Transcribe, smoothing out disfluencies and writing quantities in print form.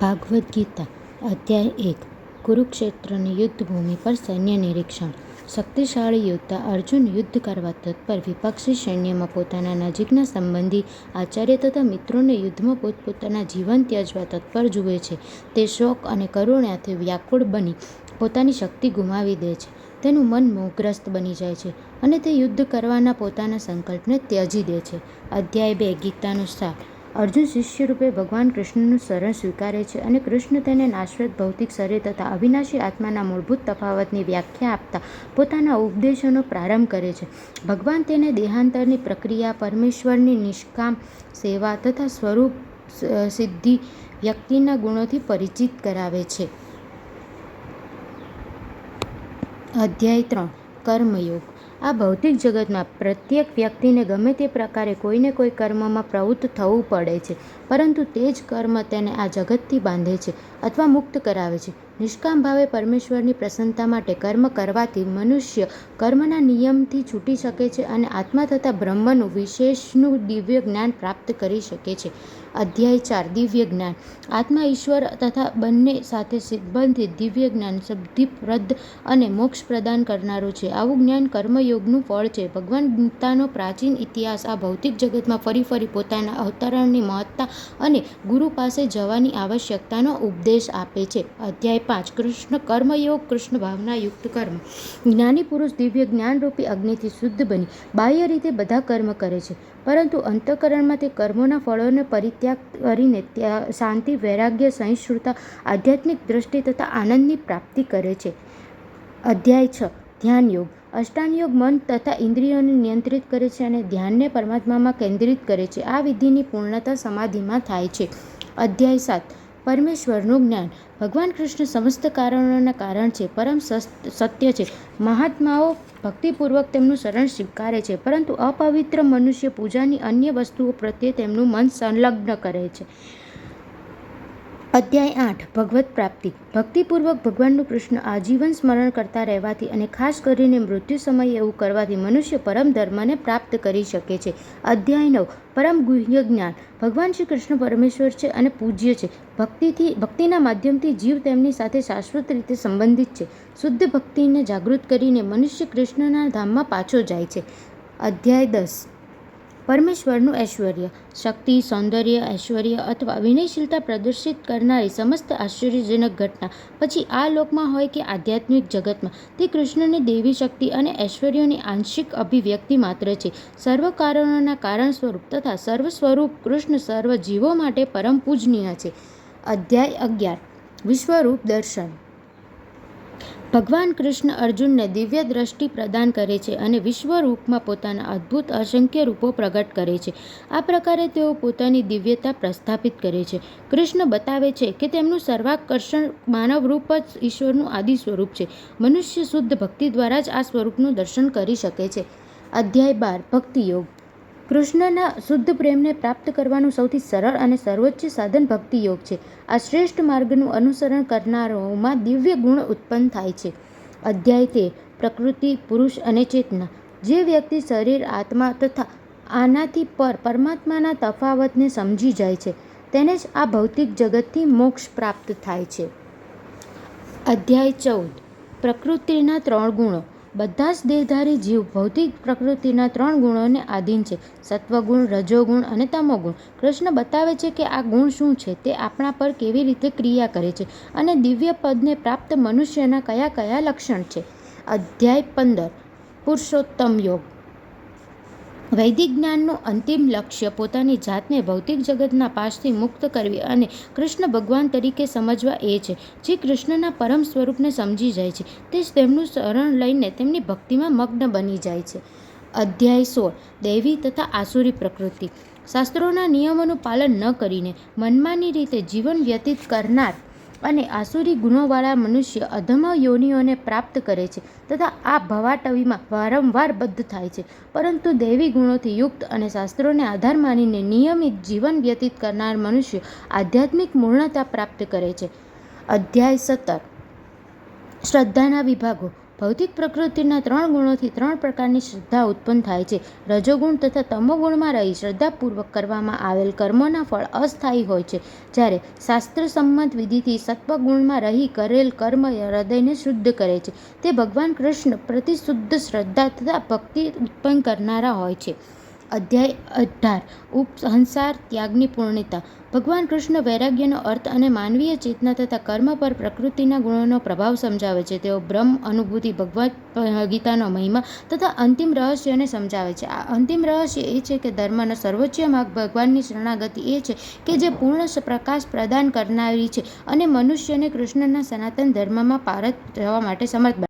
ભાગવદ્ ગીતા અધ્યાય 1 કુરુક્ષેત્રની યુદ્ધભૂમિ પર સૈન્ય નિરીક્ષણ. શક્તિશાળી યોદ્ધા અર્જુન યુદ્ધ કરવા તત્પર વિપક્ષી સૈન્યમાં પોતાના નજીકના સંબંધી આચાર્ય તથા મિત્રોને યુદ્ધમાં પોતપોતાના જીવન ત્યજવા તત્પર જુએ છે. તે શોક અને કરુણાથી વ્યાકુળ બની પોતાની શક્તિ ગુમાવી દે છે. તેનું મન મોહગ્રસ્ત બની જાય છે અને તે યુદ્ધ કરવાના પોતાના સંકલ્પને ત્યજી દે છે. અધ્યાય 2 ગીતાનું સાર. અર્જુન શિષ્ય રૂપે ભગવાન કૃષ્ણનું શરણ સ્વીકારે છે અને કૃષ્ણ તેને નાશવત ભૌતિક શરીર તથા અવિનાશી આત્માના મૂળભૂત તફાવતની વ્યાખ્યા આપતા પોતાના ઉપદેશોનો પ્રારંભ કરે છે. ભગવાન તેને દેહાંતરની પ્રક્રિયા, પરમેશ્વરની નિષ્કામ સેવા તથા સ્વરૂપ સિદ્ધિ વ્યક્તિના ગુણોથી પરિચિત કરાવે છે. અધ્યાય 3 કર્મયોગ. આ ભૌતિક જગતમાં પ્રત્યેક વ્યક્તિને ગમે તે પ્રકારે કોઈને કોઈ કર્મમાં પ્રવૃત્ત થવું પડે છે, પરંતુ તે જ કર્મ તેને આ જગતથી બાંધે છે અથવા મુક્ત કરાવે છે. નિષ્કામ ભાવે પરમેશ્વરની પ્રસન્નતા માટે કર્મ કરવાથી મનુષ્ય કર્મના નિયમથી છૂટી શકે છે અને આત્મા તથા બ્રહ્મનું વિશેષનું દિવ્ય જ્ઞાન પ્રાપ્ત કરી શકે છે. અધ્યાય 4 દિવ્ય જ્ઞાન. આત્મા, ઈશ્વર તથા બંને સાથે સંબંધિત દિવ્ય જ્ઞાન સિદ્ધિપ્રદ અને મોક્ષ પ્રદાન કરનારું છે. આવું જ્ઞાન કર્મયોગનું ફળ છે. ભગવાન ગીતાનો પ્રાચીન ઇતિહાસ આ ભૌતિક જગતમાં ફરી ફરી પોતાના અવતરણની મહત્તા અને ગુરુ પાસે જવાની આવશ્યકતાનો ઉપદેશ આપે છે. અધ્યાય 5 કૃષ્ણ કર્મયોગ. કૃષ્ણ ભાવનાયુક્ત કર્મ. જ્ઞાની પુરુષ દિવ્ય જ્ઞાનરૂપી અગ્નિથી શુદ્ધ બની બાહ્ય રીતે બધા કર્મ કરે છે, પરંતુ અંતઃકરણમાં તે કર્મોના ફળોને પરિત્યાગ કરીને શાંતિ, વૈરાગ્ય, સહિષ્ણુતા, આધ્યાત્મિક દ્રષ્ટિ તથા આનંદની પ્રાપ્તિ કરે છે. અધ્યાય 6 ધ્યાન યોગ. અષ્ટાંગ યોગ મન તથા ઇન્દ્રિયોને નિયંત્રિત કરે છે અને ધ્યાનને પરમાત્મામાં કેન્દ્રિત કરે છે. આ વિધિની પૂર્ણતા સમાધિમાં થાય છે. અધ્યાય 7 પરમેશ્વરનું જ્ઞાન. ભગવાન કૃષ્ણ સમસ્ત કારણોના કારણ છે, પરમ સત્ય છે. મહાત્માઓ ભક્તિપૂર્વક તેમનું શરણ સ્વીકારે છે, પરંતુ અપવિત્ર મનુષ્ય પૂજાની અન્ય વસ્તુઓ પ્રત્યે તેમનું મન સંલગ્ન કરે છે. અધ્યાય 8 ભગવત પ્રાપ્તિ. ભક્તિપૂર્વક ભગવાનનું કૃષ્ણ આજીવન સ્મરણ કરતા રહેવાથી અને ખાસ કરીને મૃત્યુ સમયે એવું કરવાથી મનુષ્ય પરમ ધર્મને પ્રાપ્ત કરી શકે છે. અધ્યાય 9 પરમ ગુહ્ય જ્ઞાન. ભગવાન શ્રી કૃષ્ણ પરમેશ્વર છે અને પૂજ્ય છે. ભક્તિના માધ્યમથી જીવ તેમની સાથે શાશ્વત રીતે સંબંધિત છે. શુદ્ધ ભક્તિને જાગૃત કરીને મનુષ્ય કૃષ્ણના ધામમાં પાછો જાય છે. અધ્યાય 10 પરમેશ્વરનું ઐશ્વર્ય. શક્તિ, સૌંદર્ય, ઐશ્વર્ય અથવા વિનયશીલતા પ્રદર્શિત કરનારી સમસ્ત આશ્ચર્યજનક ઘટના પછી આ લોકમાં હોય કે આધ્યાત્મિક જગતમાં, તે કૃષ્ણની દેવી શક્તિ અને ઐશ્વર્યોની આંશિક અભિવ્યક્તિ માત્ર છે. સર્વ કારણોના કારણ સ્વરૂપ તથા સર્વ સ્વરૂપ કૃષ્ણ સર્વ જીવો માટે પરમ પૂજનીય છે. અધ્યાય 11 વિશ્વરૂપ દર્શન. ભગવાન કૃષ્ણ અર્જુનને દિવ્ય દ્રષ્ટિ પ્રદાન કરે છે અને વિશ્વરૂપમાં પોતાના અદ્ભુત અસંખ્ય રૂપો પ્રગટ કરે છે. આ પ્રકારે તેઓ પોતાની દિવ્યતા પ્રસ્થાપિત કરે છે. કૃષ્ણ બતાવે છે કે તેમનું સર્વાકર્ષણ માનવ રૂપ જ ઈશ્વરનું આદિ સ્વરૂપ છે. મનુષ્ય શુદ્ધ ભક્તિ દ્વારા જ આ સ્વરૂપનું દર્શન કરી શકે છે. અધ્યાય 12 ભક્તિયોગ. કૃષ્ણના શુદ્ધ પ્રેમને પ્રાપ્ત કરવાનું સૌથી સરળ અને સર્વોચ્ચ સાધન ભક્તિયોગ છે. આ શ્રેષ્ઠ માર્ગનું અનુસરણ કરનારાઓમાં દિવ્ય ગુણ ઉત્પન્ન થાય છે. અધ્યાય 13 પ્રકૃતિ, પુરુષ અને ચેતના. જે વ્યક્તિ શરીર, આત્મા તથા આનાથી પર પરમાત્માના તફાવતને સમજી જાય છે, તેને જ આ ભૌતિક જગતથી મોક્ષ પ્રાપ્ત થાય છે. અધ્યાય 14 પ્રકૃતિના 3 ગુણો. બધા જ દેહધારી જીવ ભૌતિક પ્રકૃતિના 3 ગુણોને આધીન છે: સત્વગુણ, રજોગુણ અને તમોગુણ. કૃષ્ણ બતાવે છે કે આ ગુણ શું છે, તે આપણા પર કેવી રીતે ક્રિયા કરે છે અને દિવ્ય પદને પ્રાપ્ત મનુષ્યના કયા કયા લક્ષણ છે. અધ્યાય 15 પુરુષોત્તમ યોગ. વૈદિક જ્ઞાનનું અંતિમ લક્ષ્ય પોતાની જાતને ભૌતિક જગતના પાશથી મુક્ત કરવી અને કૃષ્ણ ભગવાન તરીકે સમજવા એ છે. જે કૃષ્ણના પરમ સ્વરૂપને સમજી જાય છે, તે જ તેમનું શરણ લઈને તેમની ભક્તિમાં મગ્ન બની જાય છે. અધ્યાય 16 દૈવી તથા આસુરી પ્રકૃતિ. શાસ્ત્રોના નિયમોનું પાલન ન કરીને મનમાની રીતે જીવન વ્યતીત કરનાર અને આસુરી ગુણોવાળા મનુષ્ય અધમ યોનિઓને પ્રાપ્ત કરે છે તથા આ ભવાટવીમાં વારંવાર બદ્ધ થાય છે. પરંતુ દૈવી ગુણોથી યુક્ત અને શાસ્ત્રોને આધાર માનીને નિયમિત જીવન વ્યતીત કરનાર મનુષ્ય આધ્યાત્મિક પૂર્ણતા પ્રાપ્ત કરે છે. અધ્યાય 17 શ્રદ્ધાના વિભાગો. ભૌતિક પ્રકૃતિના 3 ગુણોથી 3 પ્રકારની શ્રદ્ધા ઉત્પન્ન થાય છે. રજોગુણ તથા તમોગુણમાં રહી શ્રદ્ધાપૂર્વક કરવામાં આવેલ કર્મોના ફળ અસ્થાયી હોય છે, જ્યારે શાસ્ત્રસંમત વિધિથી સત્વગુણમાં રહી કરેલ કર્મ હૃદયને શુદ્ધ કરે છે. તે ભગવાન કૃષ્ણ પ્રતિ શુદ્ધ શ્રદ્ધા તથા ભક્તિ ઉત્પન્ન કરનારા હોય છે. અધ્યાય 18 ઉપસંહાર ત્યાગની પૂર્ણતા. ભગવાન કૃષ્ણ વૈરાગ્યનો અર્થ અને માનવીય ચેતના તથા કર્મ પર પ્રકૃતિના ગુણોનો પ્રભાવ સમજાવે છે. તેઓ બ્રહ્મ અનુભૂતિ, ભગવદ્ ગીતાનો મહિમા તથા અંતિમ રહસ્યોને સમજાવે છે. આ અંતિમ રહસ્ય એ છે કે ધર્મનો સર્વોચ્ચ માર્ગ ભગવાનની શરણાગતિ એ છે કે જે પૂર્ણ પ્રકાશ પ્રદાન કરનારી છે અને મનુષ્યને કૃષ્ણના સનાતન ધર્મમાં પારંગત થવા માટે સમર્થ